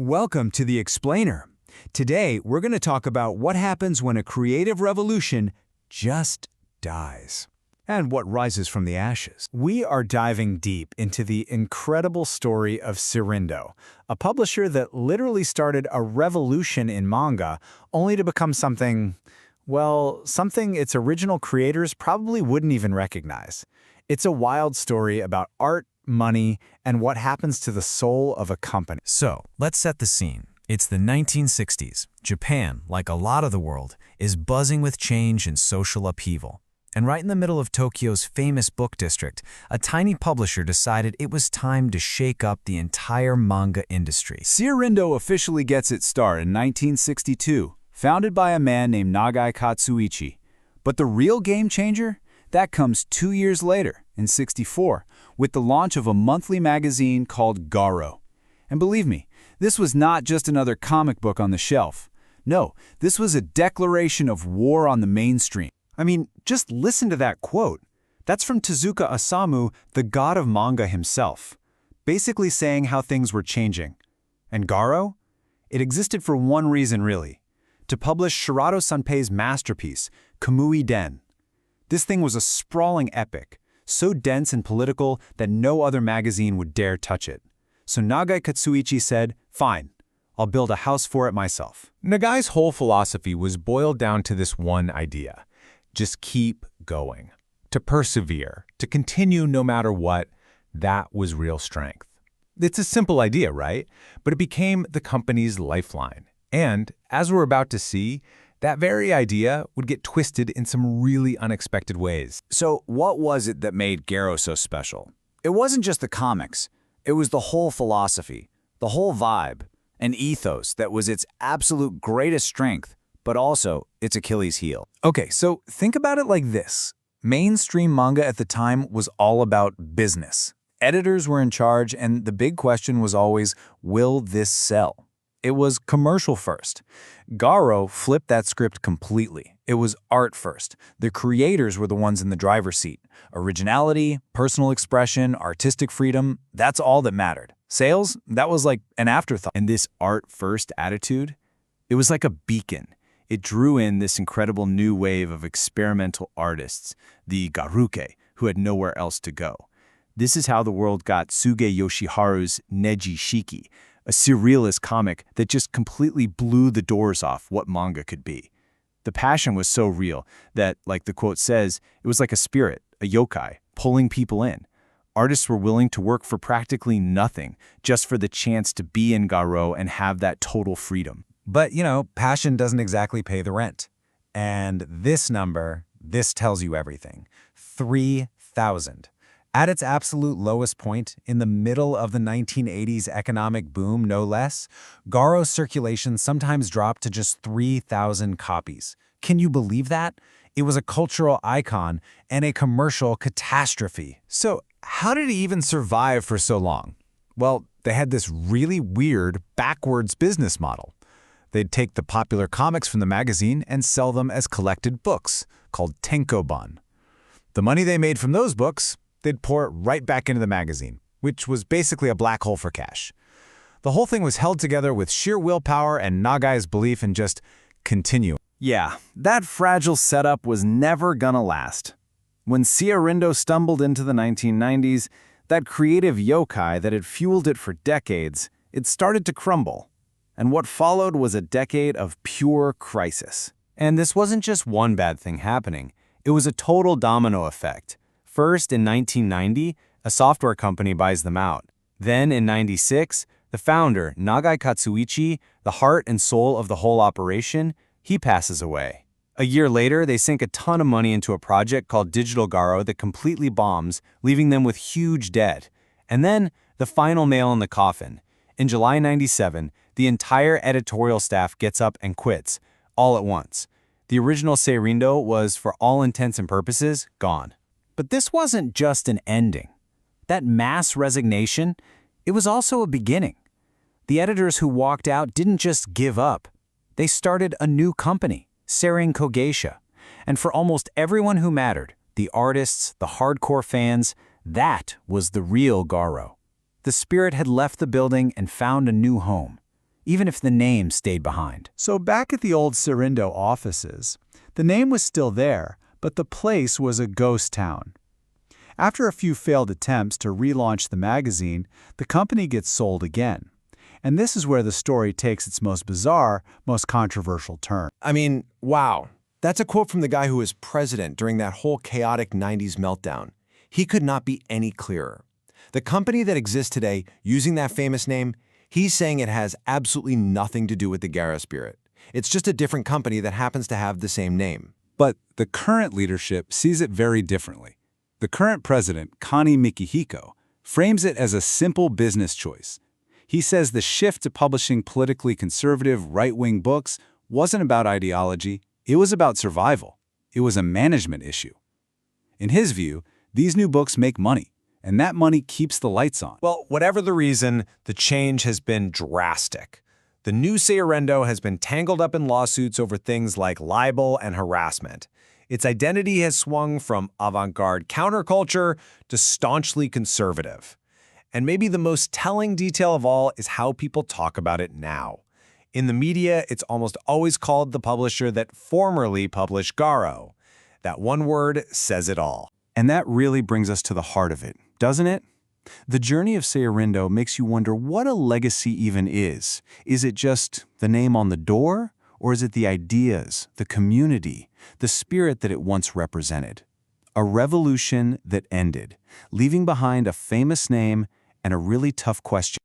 Welcome to The Explainer. Today, we're going to talk about what happens when a creative revolution just dies, and what rises from the ashes. We are diving deep into the incredible story of Seirindo, a publisher that literally started a revolution in manga only to become something, well, something its original creators probably wouldn't even recognize. It's a wild story about art, money, and what happens to the soul of a company. So, let's set the scene. It's the 1960s. Japan, like a lot of the world, is buzzing with change and social upheaval. And right in the middle of Tokyo's famous book district, a tiny publisher decided it was time to shake up the entire manga industry. Seirindo officially gets its start in 1962, founded by a man named Nagai Katsuichi. But the real game changer? That comes 2 years later, in '64, with the launch of a monthly magazine called Garo. And believe me, this was not just another comic book on the shelf. No, this was a declaration of war on the mainstream. I mean, just listen to that quote. That's from Tezuka Osamu, the god of manga himself, basically saying how things were changing. And Garo? It existed for one reason, really: to publish Shirato Sanpei's masterpiece, Kamui Den. This thing was a sprawling epic, so dense and political that no other magazine would dare touch it. So Nagai Katsuichi said, "Fine, I'll build a house for it myself." Nagai's whole philosophy was boiled down to this one idea: just keep going. To persevere, to continue no matter what, that was real strength. It's a simple idea, right? But it became the company's lifeline. And, as we're about to see, that very idea would get twisted in some really unexpected ways. So what was it that made Garo so special? It wasn't just the comics. It was the whole philosophy, the whole vibe, an ethos that was its absolute greatest strength, but also its Achilles heel. Okay, so think about it like this. Mainstream manga at the time was all about business. Editors were in charge, and the big question was always, will this sell? It was commercial first. Garo flipped that script completely. It was art first. The creators were the ones in the driver's seat. Originality, personal expression, artistic freedom, that's all that mattered. Sales, that was like an afterthought. And this art-first attitude, it was like a beacon. It drew in this incredible new wave of experimental artists, the garuke, who had nowhere else to go. This is how the world got Suge Yoshiharu's Neji Shiki, a surrealist comic that just completely blew the doors off what manga could be. The passion was so real that, like the quote says, it was like a spirit, a yokai, pulling people in. Artists were willing to work for practically nothing just for the chance to be in Garo and have that total freedom. But, passion doesn't exactly pay the rent. And this number, this tells you everything. 3,000. At its absolute lowest point, in the middle of the 1980s economic boom, no less, Garo's circulation sometimes dropped to just 3,000 copies. Can you believe that? It was a cultural icon and a commercial catastrophe. So, how did it even survive for so long? Well, they had this really weird, backwards business model. They'd take the popular comics from the magazine and sell them as collected books, called tenkobon. The money they made from those books, they'd pour it right back into the magazine, which was basically a black hole for cash. The whole thing was held together with sheer willpower and Nagai's belief in just continue. Yeah, that fragile setup was never gonna last. When Seirindo stumbled into the 1990s, that creative yokai that had fueled it for decades, it started to crumble. And what followed was a decade of pure crisis. And this wasn't just one bad thing happening. It was a total domino effect. First, in 1990, a software company buys them out. Then, in '96, the founder, Nagai Katsuichi, the heart and soul of the whole operation, he passes away. A year later, they sink a ton of money into a project called Digital Garo that completely bombs, leaving them with huge debt. And then, the final nail in the coffin. In July '97, the entire editorial staff gets up and quits, all at once. The original Seirindo was, for all intents and purposes, gone. But this wasn't just an ending. That mass resignation, it was also a beginning. The editors who walked out didn't just give up. They started a new company, Seirindo Geisha. And for almost everyone who mattered, the artists, the hardcore fans, that was the real Garo. The spirit had left the building and found a new home. even if the name stayed behind. So back at the old Seirindo offices, the name was still there, but the place was a ghost town. After a few failed attempts to relaunch the magazine, the company gets sold again. And this is where the story takes its most bizarre, most controversial turn. I mean, wow. That's a quote from the guy who was president during that whole chaotic 90s meltdown. He could not be any clearer. The company that exists today, using that famous name, he's saying it has absolutely nothing to do with the Gara spirit. It's just a different company that happens to have the same name. But the current leadership sees it very differently. The current president, Kani Mikihiko, frames it as a simple business choice. He says the shift to publishing politically conservative, right-wing books wasn't about ideology, it was about survival. It was a management issue. In his view, these new books make money, and that money keeps the lights on. Well, whatever the reason, the change has been drastic. The new Seirindo has been tangled up in lawsuits over things like libel and harassment. Its identity has swung from avant-garde counterculture to staunchly conservative. And maybe the most telling detail of all is how people talk about it now. In the media, it's almost always called the publisher that formerly published Garo. That one word says it all. And that really brings us to the heart of it, doesn't it? The journey of Seirindo makes you wonder what a legacy even is. Is it just the name on the door? Or is it the ideas, the community, the spirit that it once represented? A revolution that ended, leaving behind a famous name and a really tough question.